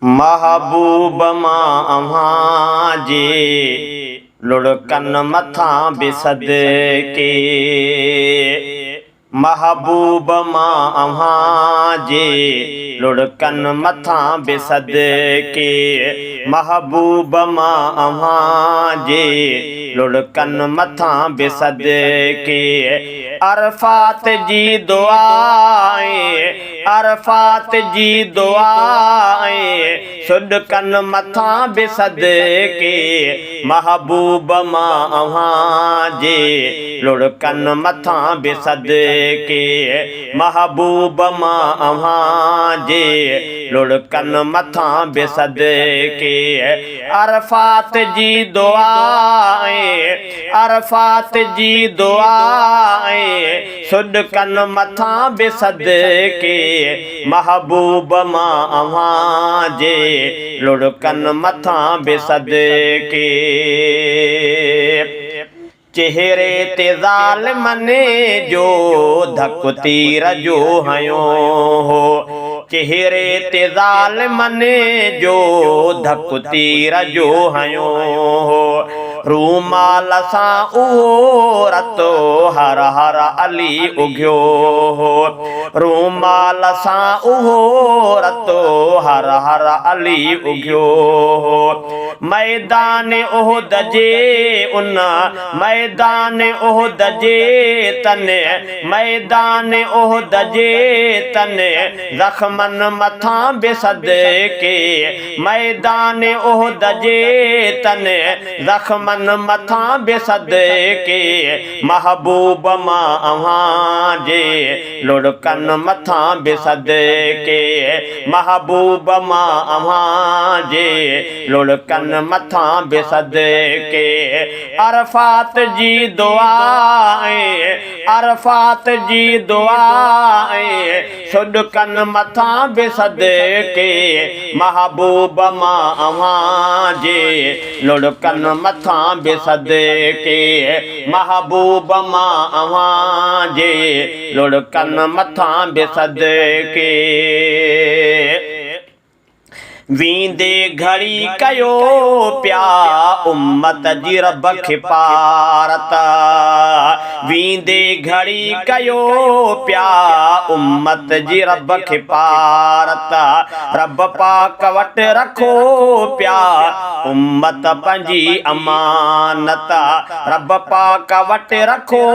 महबूब मां अव्हां जे लुढ़कन मथां बिसद के। महबूब मां अव्हां जे लुढ़कन मथां बिसद के। महबूब मां अव्हां जे लुढ़कन मथां बिसद के। अरफात जी दुआएं, अरफात जी दुआएं, सुॾकन मथां बिसद के। महबूब मां अव्हां जे लुढ़कन मथां बिसद के। महबूब मां अव्हां जे लुढ़कन मथां बिसद के। अरफात जी दुआएं, अरफात जी दुआएं, सुॾकन मथां बिसद के। महबूब मां अव्हां जे लुढ़कन मथां बिसद के। चेहरे ते ज़ालिमन जो धक तीर जो हयो हो। चेहरे ते ज़ालिमन जो धक तीर जो हयो हो। रूमाल सां उहो रतो हर हर अली उघियो हो। रूमाल सां उहो रतो हर हर अली उघियो हो। मैदान उहद जे उन, मैदान उहद जे तने, मैदान उहद जे तने ज़ख्मन मथां बिसद के। मैदान उहद जे तने ज़ख्मन मथां बिसद के। महबूब मां अव्हां जे लुढ़कन मथां बिसद के। महबूब मां अव्हां जे लुढ़कन मथां बिसद के। अरफात जी दुआएं, अरफात जी दुआएं, सुॾकन मथां बिसद के। महबूब मां अव्हां जे लुढ़कन मथां बिसद के। महबूब मां अव्हां जे लुढ़कन मथां बिसद के। वींदे घड़ी कयो प्या उम्मत जी रब खे पारत। वींदे घड़ी कयो प्या उम्मत जी रब खे पारत। रब पाक वटि रखो प्या उम्मत पंहिंजी अमानत। रब पाक वटि रखो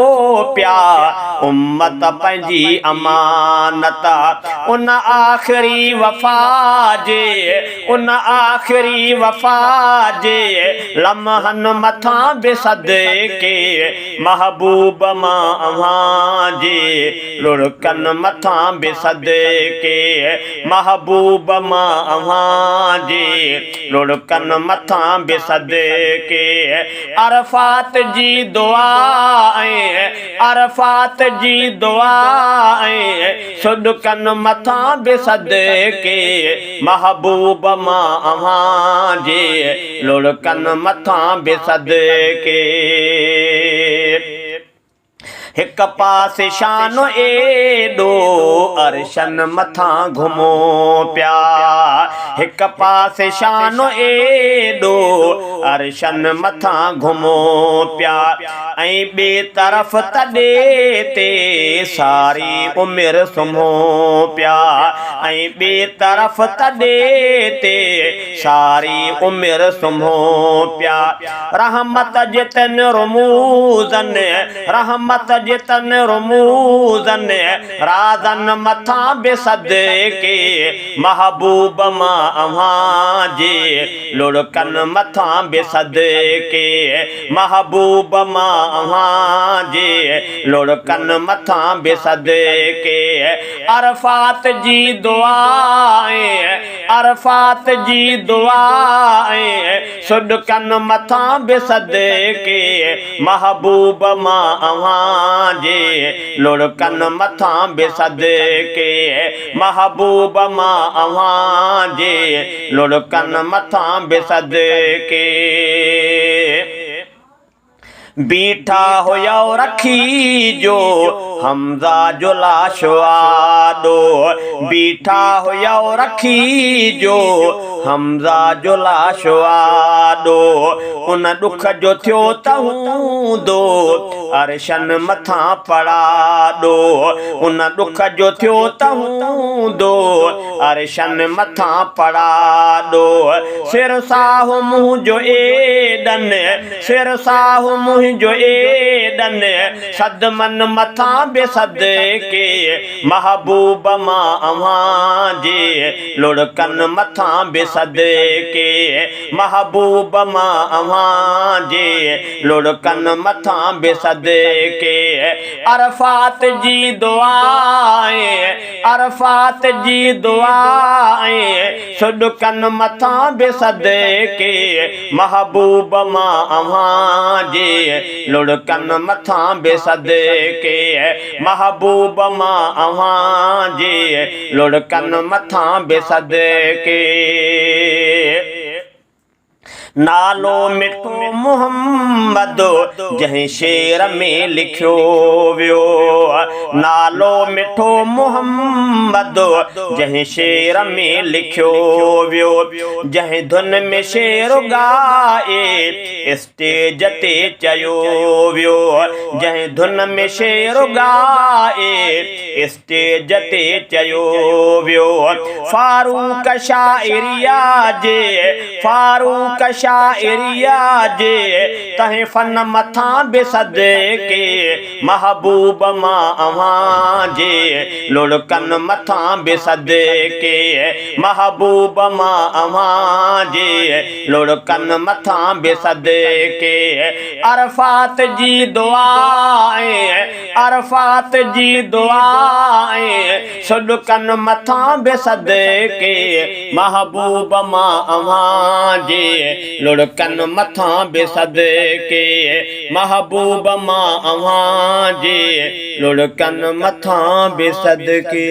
प्या उम्मत पंहिंजी अमानत। उन आख़िरी वफ़ा जे, उन आख़िरी वफ़ा जे लम्हन मथां बिसद के। महबूब मां अव्हां जे लुढ़कन मथां बिसद के। महबूब मां अव्हां जे लुढ़कन मथां बिसद के। अरफात जी दुआएं, अरफात जी दुआएं, सुॾकन मथां बिसद के। महबूब मां अव्हां जे लुढ़कन मथां बिसद के। हिक पासे शान एॾो अर्शन मथां घुमो पिया। हिक पासे शान एॾो अर्शन मथां घुमो पिया। ऐं ॿिए तरफ़ तॾे ते सारी उमिरि सुम्हो पिया। ऐं ॿिए तरफ़ तॾे ते सारी उमिरि सुम्हो पिया। रहमत जे तन रुमूज़न, रहमत जे तन रुमूज़न, राज़न मथां बिसद के। महबूब मां अव्हां जे लुढ़कन मथां बिसद के। महबूब मां अव्हां जे लुढ़कन मथां बिसद के। अरफात जी दुआएं, अरफात जी दुआएं, सुॾकन मथां बिसद के। महबूब मां अव्हां जे लुढ़कन मथां बिसद के। महबूब मां अव्हां जे लुढ़कन मथां बिसद के। बीठा हुयव रखी जो हमज़ा जो लाश आॾो। बीठा हुयव रखी जो हमज़ा जो लाश वाॾो उन ॾुख जो थियो त हूंदो अर्शन मथां पड़ाॾो उन ॾुख जो थियो त हूंदो अर्शन मथां पड़ाॾो सिर साहु मुंहिंजो एॾनि सिर साहु मुंहिंजो एॾनि सदमन मथां बेसदके महबूब मां अव्हां जे लुड़कनि मथां बेसदके महबूब मां अव्हां जे लुड़कनि मथां बेसदके अरफात जी दुआए अरफात जी दुआए सुॾकनि मथां बेसदके महबूब मां अव्हां जे लुड़कनि मथां बेसदके महबूब मां अव्हां जे लुड़कनि मथां बेसदके नालो मिठो मुहम्मद जंहिं शेर में लिखियो वियो नालो मिठो मुहम्मद जंहिं शेर में लिखियो वियो जंहिं धुन में शेर ॻाए स्टेज ते चयो वियो जंहिं धुन में शेर ॻाए स्टेज ते चयो वियो फारूक शाइरिया जे फारूक शाइरिया जे तहे फन मथां बेसदके महबूब मां अव्हां जे लुड़कनि मथां बेसदके महबूब मां अव्हां जे लुड़कनि मथां बेसदके अरफात जी दुआए अरफात जी दुआए सुॾकनि मथां बेसदके महबूब मां अव्हां जे लुड़कनि मथां बेसदके महबूब मां अव्हां जे लुड़कनि मथां बेसदके।